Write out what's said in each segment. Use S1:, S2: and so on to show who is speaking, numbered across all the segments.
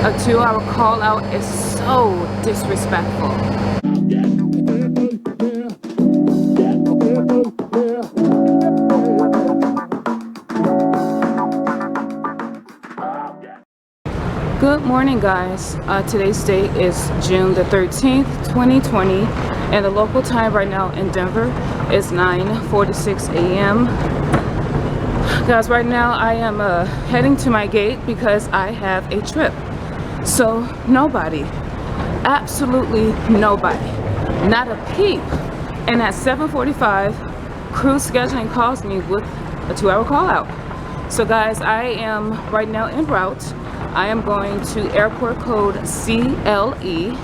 S1: A 2-hour call out is so disrespectful. Good morning, guys. Today's date is June the 13th, 2020, and the local time right now in Denver is 9:46 a.m. Guys, right now I am heading to my gate because I have a trip. So nobody, absolutely nobody, not a peep. And at 7:45, crew scheduling calls me with a 2-hour call out. So guys, I am right now en route. I am going to airport code CLE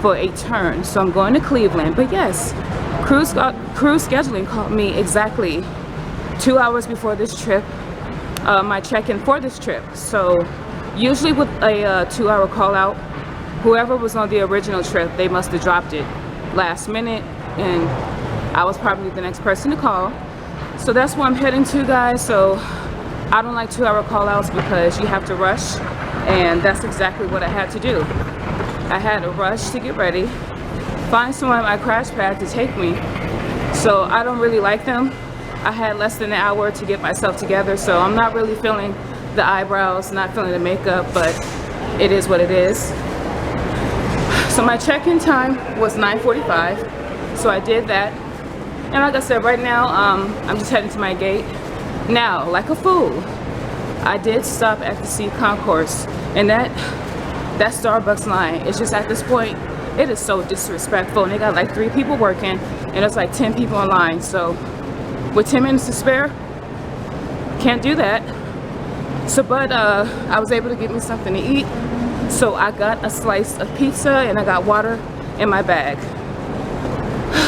S1: for a turn. So I'm going to Cleveland. But yes, crew scheduling called me exactly 2 hours before this trip, my check-in for this trip. So usually with a 2-hour call out, whoever was on the original trip, they must have dropped it last minute, and I was probably the next person to call. So that's where I'm heading to, guys. So I don't like 2-hour call outs because you have to rush, and that's exactly what I had to do. I had to rush to get ready, find someone at my crash pad to take me. So I don't really like them. I had less than an hour to get myself together, so I'm not really feeling the eyebrows, not feeling the makeup, but it is what it is. So my check-in time was 9:45, so I did that. And like I said, right now I'm just heading to my gate. Now, like a fool, I did stop at the C concourse, and that Starbucks line is just, at this point, it is so disrespectful. And they got like 3 people working, and it's like 10 people in line. So with 10 minutes to spare, can't do that. So, but I was able to get me something to eat. So I got a slice of pizza and I got water in my bag.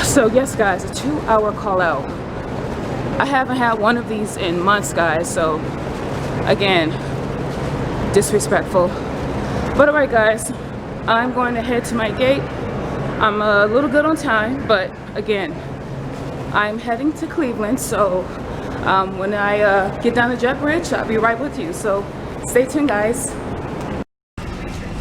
S1: So yes, guys, a 2-hour call out. I haven't had one of these in months, guys. So again, disrespectful. But all right, guys, I'm going to head to my gate. I'm a little good on time, but again, I'm heading to Cleveland. So when I get down the jet bridge, I'll be right with you. So stay tuned, guys.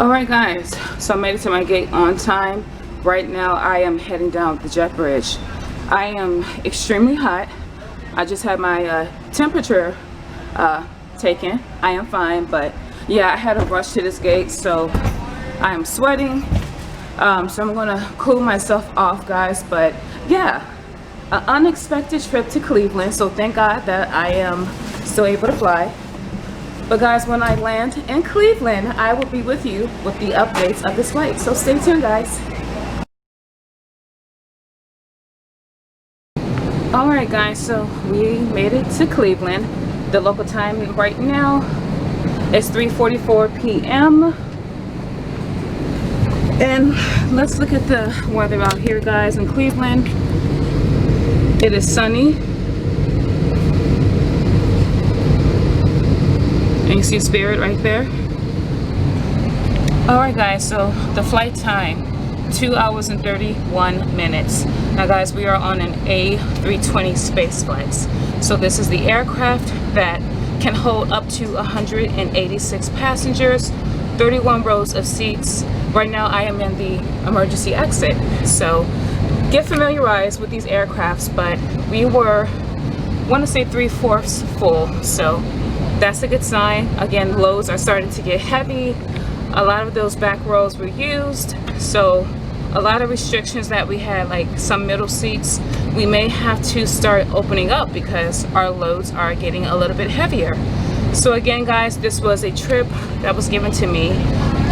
S1: All right, guys, so I made it to my gate on time. Right now I am heading down the jet bridge. I am extremely hot. I just had my temperature taken. I am fine, but yeah, I had to rush to this gate, so I am sweating. So I'm gonna cool myself off, guys. But yeah, an unexpected trip to Cleveland, so thank God that I am still able to fly. But guys, when I land in Cleveland, I will be with you with the updates of this flight. So stay tuned, guys. All right, guys, so we made it to Cleveland. The local time right now is 3:44 p.m. And let's look at the weather out here, guys, in Cleveland. It is sunny. And you see Spirit right there. All right, guys, so the flight time, 2 hours and 31 minutes. Now, guys, we are on an A320 space flights. So this is the aircraft that can hold up to 186 passengers, 31 rows of seats. Right now I am in the emergency exit. So get familiarized with these aircrafts, but we were, I want to say 3/4 full. So that's a good sign. Again, loads are starting to get heavy. A lot of those back rows were used. So a lot of restrictions that we had, like some middle seats, we may have to start opening up because our loads are getting a little bit heavier. So again, guys, this was a trip that was given to me,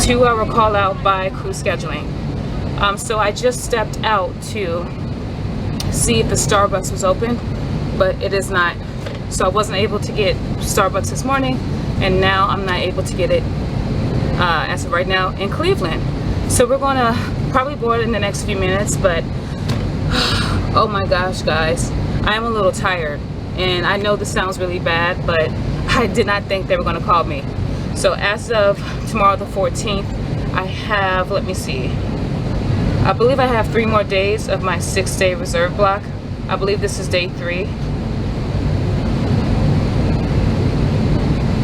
S1: 2-hour call out by crew scheduling. So I just stepped out to see if the Starbucks was open, but it is not. So I wasn't able to get Starbucks this morning, and now I'm not able to get it as of right now in Cleveland. So we're gonna probably board in the next few minutes, but oh my gosh, guys, I am a little tired, and I know this sounds really bad, but I did not think they were gonna call me. So as of tomorrow the 14th, I have, let me see, I believe I have 3 more days of my 6-day reserve block. I believe this is day 3.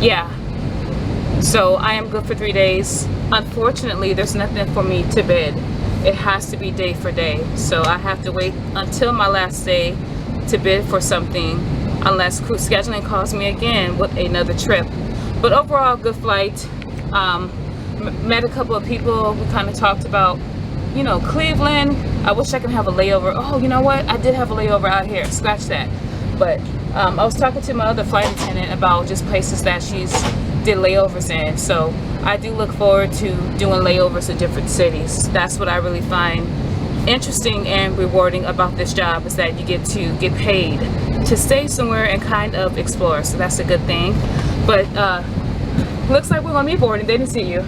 S1: Yeah, So I am good for 3 days. Unfortunately, there's nothing for me to bid. It has to be day for day. So I have to wait until my last day to bid for something, unless crew scheduling calls me again with another trip. But overall, good flight. Met a couple of people. We kind of talked about, you know, Cleveland. I wish I could have a layover. Oh, you know what? I did have a layover out here. Scratch that. But I was talking to my other flight attendant about just places that she's did layovers in. So I do look forward to doing layovers in different cities. That's what I really find interesting and rewarding about this job, is that you get to get paid to stay somewhere and kind of explore. So that's a good thing. But looks like we're gonna be boarding. They didn't see you.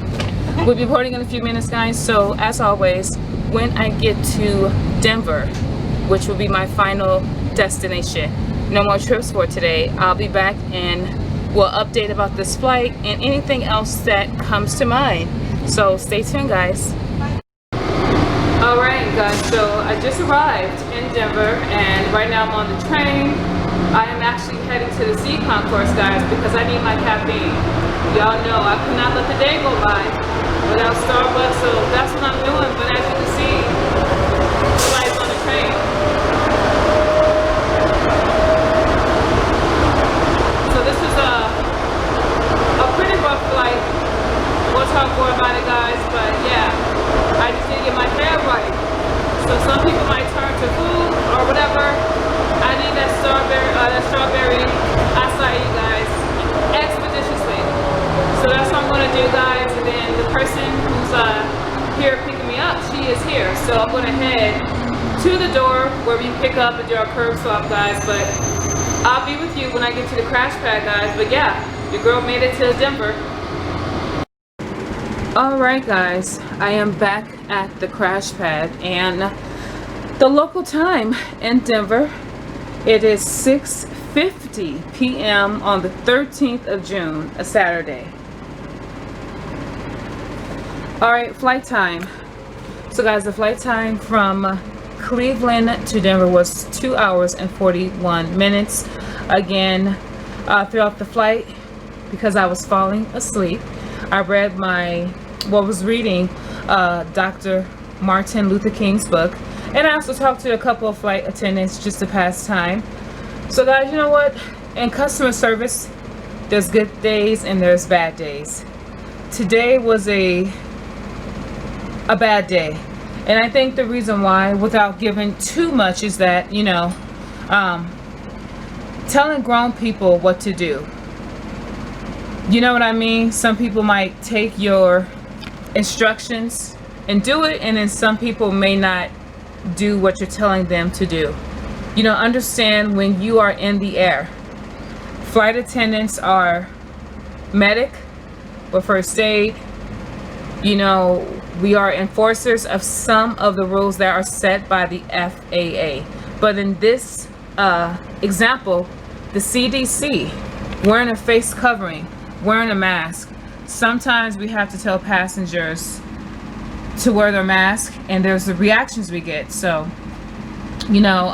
S1: We'll be boarding in a few minutes, guys. So as always, when I get to Denver, which will be my final destination, no more trips for today, I'll be back and we'll update about this flight and anything else that comes to mind. So stay tuned, guys. All right, guys, so I just arrived in Denver and right now I'm on the train. I am actually heading to the C concourse, guys, because I need my caffeine. Y'all know I could not let the day go by without Starbucks, so that's what I'm doing. But as you can see, everybody's on the train. So this was a pretty rough flight. We'll talk more about it, guys, but yeah, I just need to get my hair right. So some people might turn to food or whatever. I need that strawberry acai, guys, expeditiously. So that's what I'm gonna do, guys. And then the person who's here picking me up, she is here. So I'm gonna head to the door where we pick up and do our curb swap, guys. But I'll be with you when I get to the crash pad, guys. But yeah, your girl made it to Denver. All right, guys, I am back at the crash pad, and the local time in Denver, it is 6:50 p.m. on the 13th of June, a Saturday. All right, flight time. So guys, the flight time from Cleveland to Denver was 2 hours and 41 minutes. Again, throughout the flight, because I was falling asleep, I read was reading Dr. Martin Luther King's book, and I also talked to a couple of flight attendants just to pass time. So guys, you know what? In customer service, there's good days and there's bad days. Today was a bad day, and I think the reason why, without giving too much, is that, you know, telling grown people what to do. You know what I mean? Some people might take your instructions and do it, and then some people may not do what you're telling them to do. You know, understand when you are in the air. Flight attendants are medic or first aid. You know, we are enforcers of some of the rules that are set by the FAA. But in this example, the CDC, wearing a face covering, wearing a mask. Sometimes we have to tell passengers to wear their mask, and there's the reactions we get. So, you know,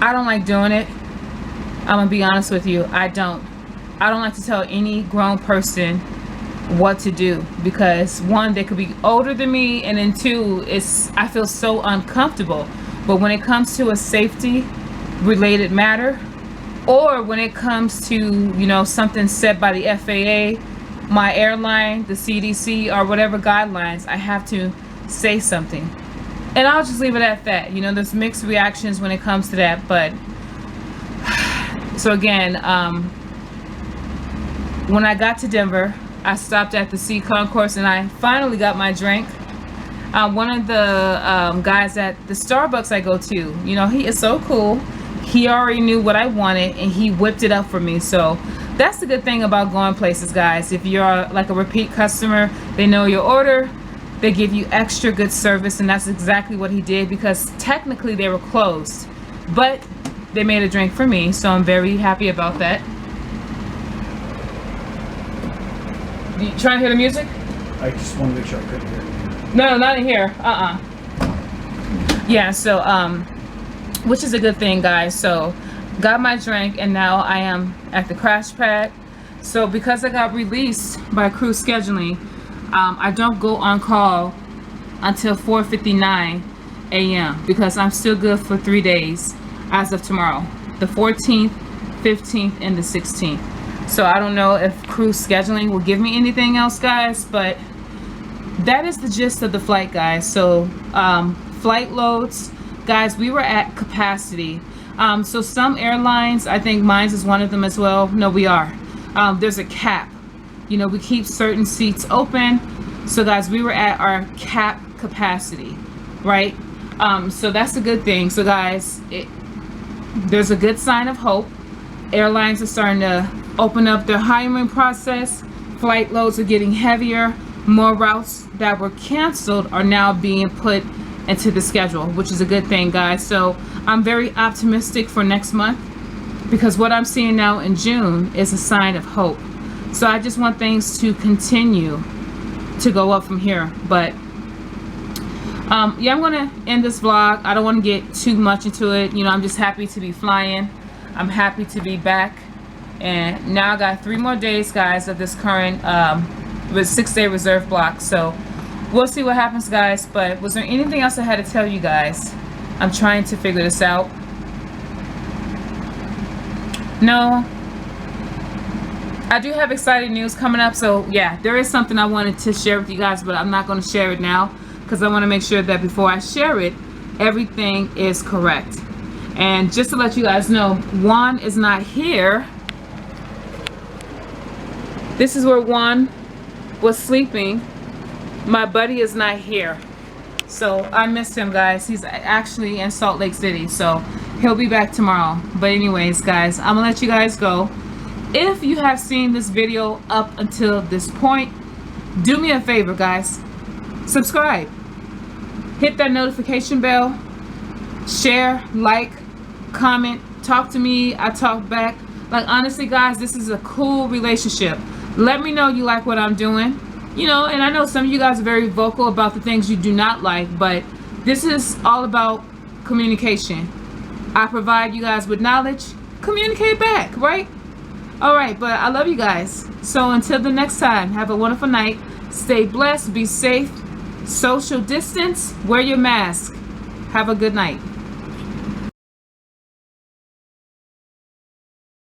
S1: I don't like doing it. I'm gonna be honest with you. I don't like to tell any grown person what to do, because one, they could be older than me, and then two, I feel so uncomfortable. But when it comes to a safety related matter, or when it comes to, you know, something set by the FAA, my airline, the CDC, or whatever guidelines, I have to say something. And I'll just leave it at that. You know, there's mixed reactions when it comes to that. But so again, when I got to Denver, I stopped at the C concourse and I finally got my drink. One of the guys at the Starbucks I go to, you know, he is so cool. He already knew what I wanted and he whipped it up for me. So that's the good thing about going places, guys. If you're like a repeat customer, they know your order, they give you extra good service, and that's exactly what he did, because technically they were closed, but they made a drink for me, so I'm very happy about that. You trying to hear the music?
S2: I just want to make sure I couldn't hear it.
S1: No, not in here. Yeah, so which is a good thing, guys. So got my drink, and now I am at the crash pad. So because I got released by crew scheduling, I don't go on call until 4:59 a.m. because I'm still good for 3 days as of tomorrow, the 14th, 15th, and the 16th. So I don't know if crew scheduling will give me anything else, guys, but that is the gist of the flight, guys. So flight loads, guys, we were at capacity. So some airlines, I think mine is one of them as well. No, we are. There's a cap. You know, we keep certain seats open. So guys, we were at our cap capacity, right? So that's a good thing. So guys, there's a good sign of hope. Airlines are starting to open up their hiring process. Flight loads are getting heavier. More routes that were canceled are now being put into the schedule, which is a good thing, guys. So I'm very optimistic for next month because what I'm seeing now in June is a sign of hope. So I just want things to continue to go up from here. But yeah, I'm gonna end this vlog. I don't want to get too much into it. You know, I'm just happy to be flying. I'm happy to be back, and now I got 3 more days, guys, of this current with 6-day reserve block. So we'll see what happens, guys. But was there anything else I had to tell you guys? I'm trying to figure this out. No, I do have exciting news coming up. So yeah, there is something I wanted to share with you guys, but I'm not going to share it now because I want to make sure that before I share it, everything is correct. And just to let you guys know, Juan is not here. This is where Juan was sleeping. My buddy is not here. So I missed him, guys. He's actually in Salt Lake City. So he'll be back tomorrow. But anyways, guys, I'm going to let you guys go. If you have seen this video up until this point, do me a favor, guys. Subscribe. Hit that notification bell. Share, like, comment, talk to me. I talk back. Like, honestly, guys, this is a cool relationship. Let me know you like what I'm doing. You know, and I know some of you guys are very vocal about the things you do not like, but this is all about communication. I provide you guys with knowledge. Communicate back, right? All right, but I love you guys. So until the next time, have a wonderful night. Stay blessed, be safe, social distance, wear your mask. Have a good night.